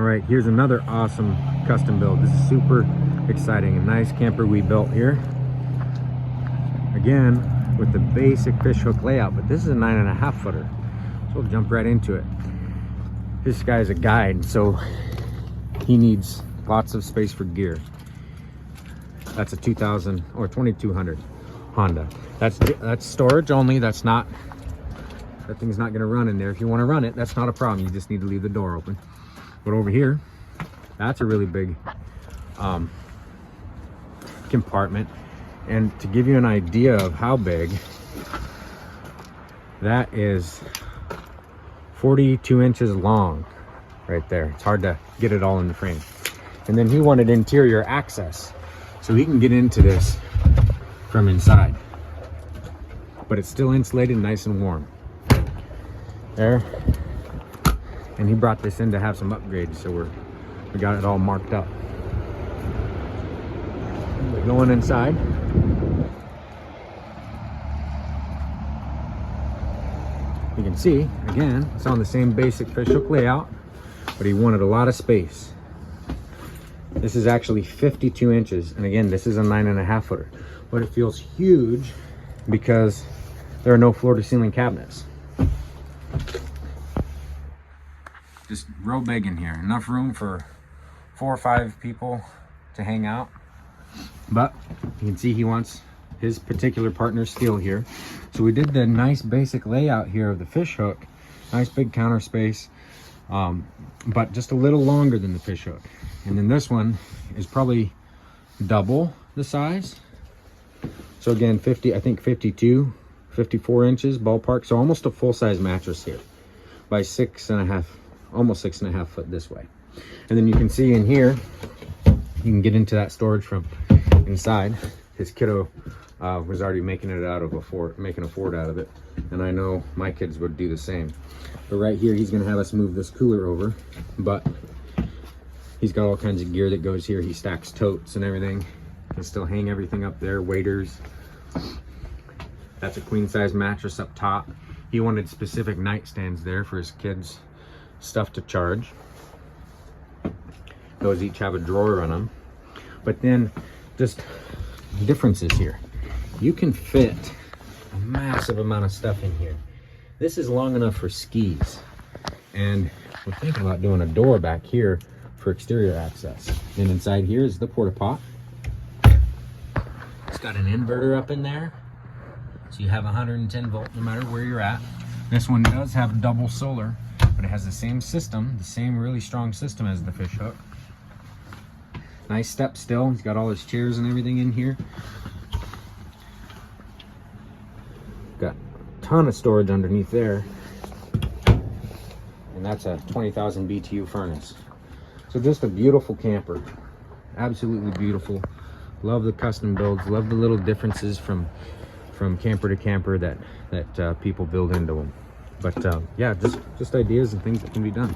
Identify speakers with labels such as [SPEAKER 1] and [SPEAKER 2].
[SPEAKER 1] All right, here's another awesome custom build. This is super exciting. A nice camper we built here. Again, with the basic fishhook layout, but this is a 9.5 footer. So we'll jump right into it. This guy's a guide, so he needs lots of space for gear. That's a 2000 or 2200 Honda. That's storage only. That thing's not going to run in there. If you want to run it, that's not a problem. You just need to leave the door open. But over here, that's a really big compartment. And to give you an idea of how big, that is 42 inches long right there. It's hard to get it all in the frame. And then he wanted interior access, so he can get into this from inside. But it's still insulated, nice and warm. There. And he brought this in to have some upgrades, so we got it all marked up. We're going inside. You can see, again, it's on the same basic fishhook layout, but he wanted a lot of space. This is actually 52 inches, and again, this is a 9.5 footer. But it feels huge because there are no floor-to-ceiling cabinets. Just real big in here. Enough room for 4 or 5 people to hang out. But you can see he wants his particular partner still here. So we did the nice basic layout here of the fish hook. Nice big counter space, but just a little longer than the fish hook. And then this one is probably double the size. So again, I think 52, 54 inches ballpark. So almost a full-size mattress here by 6.5, almost 6.5 foot this way. And then you can see in here, you can get into that storage from inside. His kiddo was already making it out of making a fort out of it. And I know my kids would do the same. But right here, he's gonna have us move this cooler over, but he's got all kinds of gear that goes here. He stacks totes and everything. Can still hang everything up there, waders. That's a queen size mattress up top. He wanted specific nightstands there for his kids' stuff to charge. Those each have a drawer on them. But then just differences here. You can fit a massive amount of stuff in here. This is long enough for skis. And we're thinking about doing a door back here for exterior access. And inside here is the porta pot. It's got an inverter up in there. So you have 110 volt no matter where you're at. This one does have double solar, but it has the same system, the same really strong system as the fish hook. Nice step still. He's got all his chairs and everything in here. Got a ton of storage underneath there. And that's a 20,000 BTU furnace. So just a beautiful camper. Absolutely beautiful. Love the custom builds. Love the little differences from camper to camper that people build into them. But yeah, just ideas and things that can be done.